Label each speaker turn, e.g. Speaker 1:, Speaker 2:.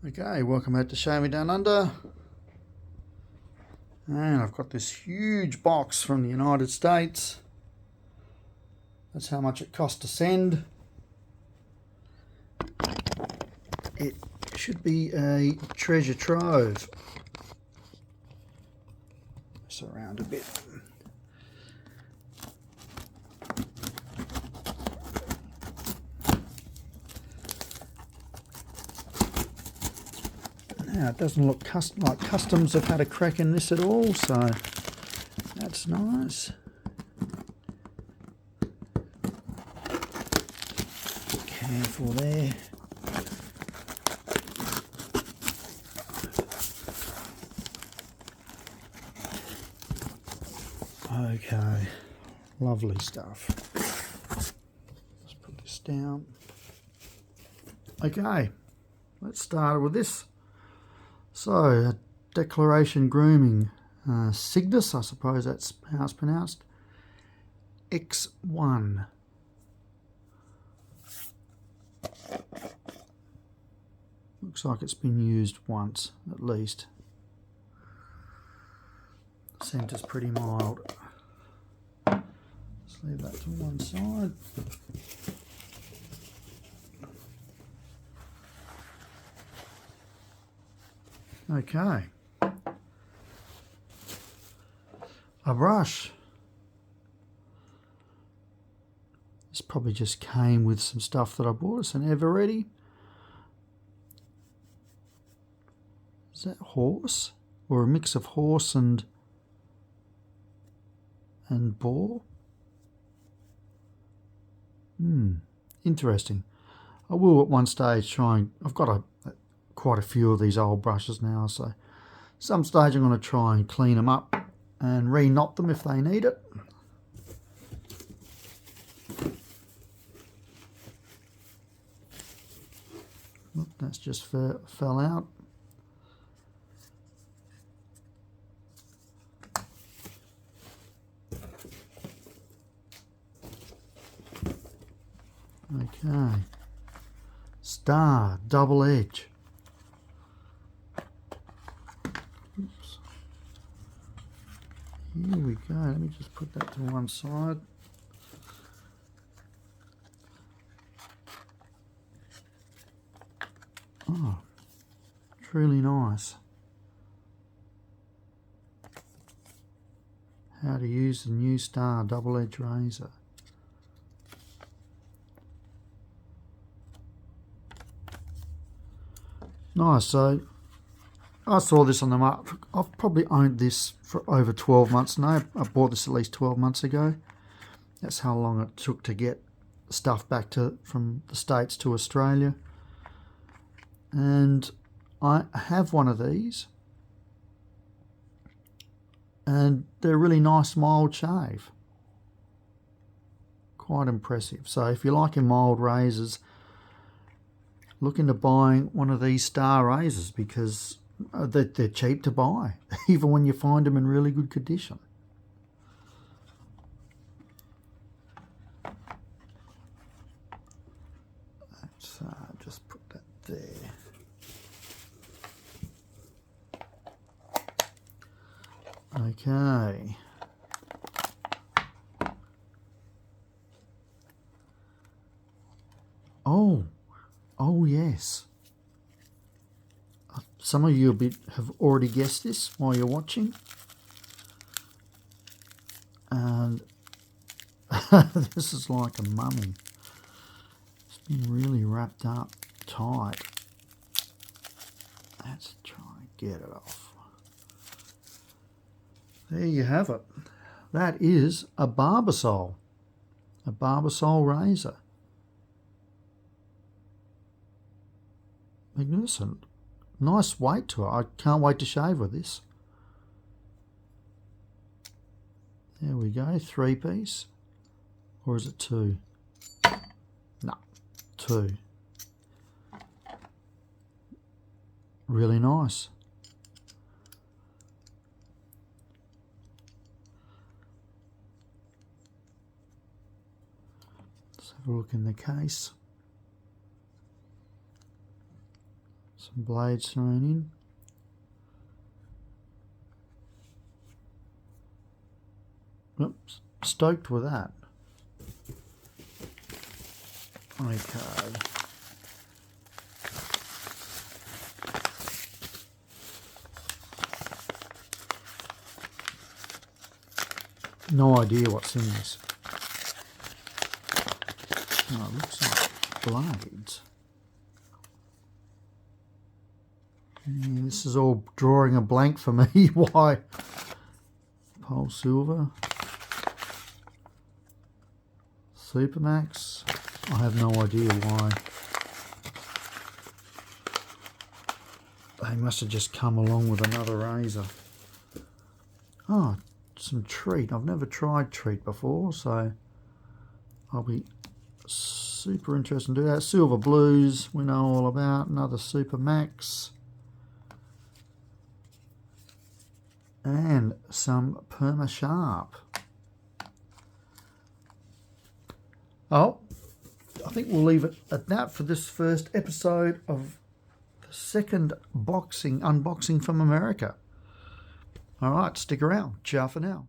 Speaker 1: Okay, welcome back to Show Me Down Under. And I've got this huge box from the United States. That's how much it cost to send. It should be a treasure trove. Mess around a bit. Now, it doesn't look like Customs have had a crack in this at all, so that's nice. Careful there. Okay, lovely stuff. Let's put this down. Okay, let's start with this. So, Declaration Grooming, Cygnus, I suppose that's how it's pronounced, X1. Looks like it's been used once, at least. The scenter's pretty mild. Let's leave that to one side. Okay. A brush. This probably just came with some stuff that I bought. It's an Eveready. Is that horse? Or a mix of horse and boar? Interesting. I will at one stage try and... I've got quite a few of these old brushes now, so some stage I'm going to try and clean them up and re-knot them if they need it. Look, that's just fell out. Okay. Star double edge. Oops. Here we go. Let me just put that to one side. Oh, truly nice. How to use the new Star double edge razor. Nice. So I saw this on the market. I've probably owned this for over 12 months now. I bought this at least 12 months ago. That's how long it took to get stuff back from the States to Australia. And I have one of these. And they're a really nice mild shave. Quite impressive. So if you're liking mild razors, look into buying one of these Star razors because they're cheap to buy, even when you find them in really good condition. Let's just put that there. Okay. Oh yes. Some of you have already guessed this while you're watching. And this is like a mummy. It's been really wrapped up tight. Let's try and get it off. There you have it. That is a Barbasol. A Barbasol razor. Magnificent. Nice weight to it. I can't wait to shave with this. There we go, 3-piece. Or is it 2? No, 2. Really nice. Let's have a look in the case. Some blades thrown in. Oops, stoked with that. Okay. No idea what's in this. Oh, it looks like blades. Yeah, this is all drawing a blank for me. Why? Polsilver. Supermax. I have no idea why. They must have just come along with another razor. Oh, some treat. I've never tried treat before, so I'll be super interested to do that. Silver Blues, we know all about. Another Supermax. And some Perma Sharp. Oh, I think we'll leave it at that for this first episode of the second unboxing from America. All right, stick around. Ciao for now.